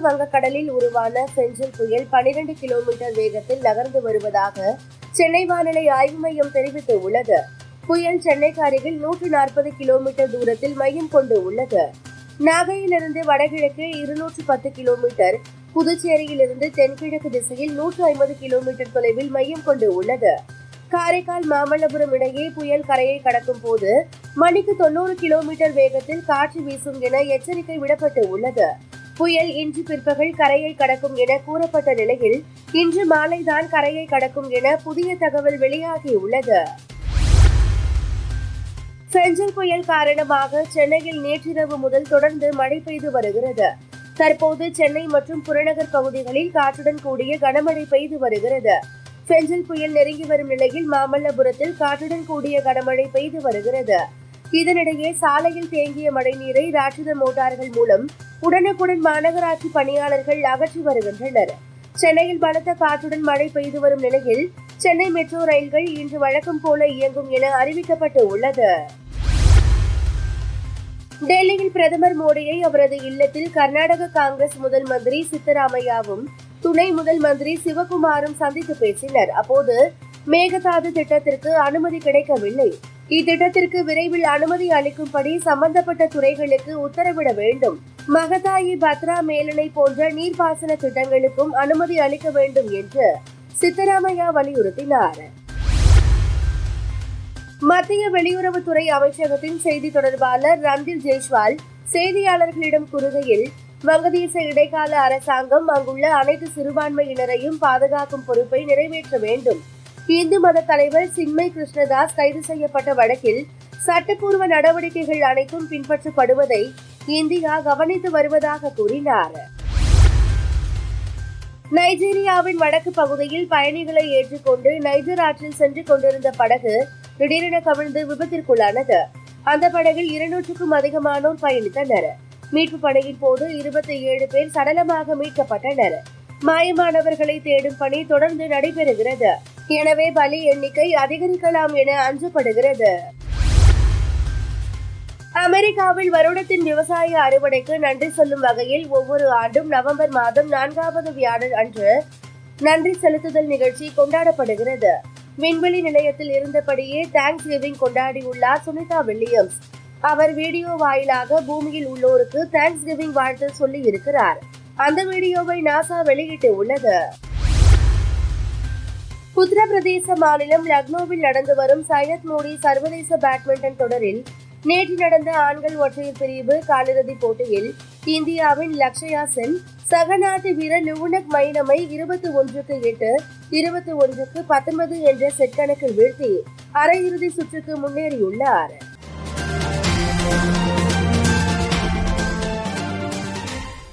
வங்கக்கடலில் உருவான பெஞ்சல் புயல் 12 கிலோமீட்டர் வேகத்தில் நகர்ந்து வருவதாக சென்னை வானிலை ஆய்வு மையம் தெரிவித்துள்ளது. புயல் சென்னைக்கு அருகில் 140 கிலோமீட்டர் தூரத்தில் மையம் கொண்டு உள்ளது. நாகையிலிருந்து வடகிழக்கு 210 கிலோமீட்டர், புதுச்சேரியிலிருந்து தென்கிழக்கு திசையில் 150 கிலோமீட்டர் தொலைவில் மையம் கொண்டு உள்ளது. காரைக்கால் மாமல்லபுரம் இடையே புயல் கரையை கடக்கும் போது மணிக்கு 90 கிலோமீட்டர் வேகத்தில் காற்று வீசும் என எச்சரிக்கை விடப்பட்டு உள்ளது. புயல் இன்று பிற்பகல் கரையை கடக்கும் என கூறப்பட்ட நிலையில் இன்று மாலைதான் கரையை கடக்கும் என புதிய தகவல் வெளியாகியுள்ளது. பெஞ்சல் புயல் காரணமாக சென்னையில் நேற்றிரவு முதல் தொடர்ந்து மழை பெய்து வருகிறது. தற்போது சென்னை மற்றும் புறநகர் பகுதிகளில் காற்றுடன் கூடிய கனமழை பெய்து வருகிறது. பெஞ்சல் புயல் நெருங்கி வரும் நிலையில் மாமல்லபுரத்தில் காற்றுடன் கூடிய கனமழை பெய்து வருகிறது. இதனிடையே சாலையில் தேங்கிய மழைநீரை ராட்சத மோட்டார்கள் மூலம் உடனுக்குடன் மாநகராட்சி பணியாளர்கள் அகற்றி வருகின்றனர். சென்னையில் பலத்த காற்றுடன் மழை பெய்து வரும் நிலையில் சென்னை மெட்ரோ ரயில்கள் இன்று வழக்கம் போல இயங்கும் என அறிவிக்கப்பட்டு உள்ளது. டெல்லியில் பிரதமர் மோடியை அவரது இல்லத்தில் கர்நாடக காங்கிரஸ் முதல் மந்திரி சித்தராமையாவும் துணை முதல் மந்திரி சிவகுமாரும் சந்தித்து பேசினர். அப்போது மேகதாது திட்டத்திற்கு அனுமதி கிடைக்கவில்லை. இத்திட்டத்திற்கு விரைவில் அனுமதி அளிக்கும்படி சம்பந்தப்பட்ட துறைகளுக்கு உத்தரவிட வேண்டும். மகதாயி, பத்ரா மேலணை போன்ற நீர்ப்பாசன திட்டங்களுக்கும் அனுமதி அளிக்க வேண்டும் என்று சித்தராமையா வலியுறுத்தினார். மத்திய வெளியுறவுத்துறை அமைச்சகத்தின் செய்தி தொடர்பாளர் ரந்தீர் ஜெய்ஸ்வால் செய்தியாளர்களிடம் கூறுகையில், வங்கதேச இடைக்கால அரசாங்கம் அங்குள்ள அனைத்து சிறுபான்மையினரையும் பாதுகாக்கும் பொறுப்பை நிறைவேற்ற வேண்டும். இந்து மத தலைவர் சின்மய் கிருஷ்ணதாஸ் கைது செய்யப்பட்ட வழக்கில் சட்டப்பூர்வ நடவடிக்கைகள் அனைத்தும் பின்பற்றப்படுவதை இந்தியா கவனித்து வருவதாக கூறினார். நைஜீரியாவின் வடக்கு பகுதியில் பயணிகளை ஏற்றுக்கொண்டு நைஜர் ஆற்றில் சென்று கொண்டிருந்த படகு திடீரென கவிழ்ந்து விபத்திற்குள்ளானது. அந்த படகில் 200க்கும் அதிகமானோர் பயணித்தனர். மீட்பு பணியின் போது 27 பேர் சடலமாக மீட்கப்பட்டனர். மாயமானவர்களை தேடும் பணி தொடர்ந்து நடைபெறுகிறது. எனவே பலி எண்ணிக்கை அதிகரிக்கலாம் என அஞ்சப்படுகிறது. அமெரிக்காவில் வருடத்தின் விவசாய அறுவடைக்கு நன்றி சொல்லும் வகையில் ஒவ்வொரு ஆண்டும் நவம்பர் மாதம் 4வது வியாழன் அன்று நன்றி செலுத்துதல் நிகழ்ச்சி கொண்டாடப்படுகிறது. விண்வெளி நிலையத்தில் இருந்தபடியே தேங்க்ஸ் கிவிங் கொண்டாடியுள்ளார் சுனிதா வில்லியம்ஸ். அவர் வீடியோ வாயிலாக பூமியில் உள்ளோருக்கு தேங்க்ஸ் கிவிங் வாழ்த்து சொல்லி இருக்கிறார். அந்த வீடியோவை நாசா வெளியிட்டு உள்ளது. உத்தரப்பிரதேச மாநிலம் லக்னோவில் நடந்து வரும் சையத் மோடி சர்வதேச பேட்மிண்டன் தொடரில் நேற்று நடந்த ஆண்கள் ஒற்றையர் பிரிவு காலிறுதிப் போட்டியில் இந்தியாவின் லக்ஷயா சென் சக நாட்டு வீரர் லுவுனக் மைனமை 21-8, 21-19 என்ற செட் கணக்கில் வீழ்த்தி அரையிறுதி சுற்றுக்கு முன்னேறியுள்ளார்.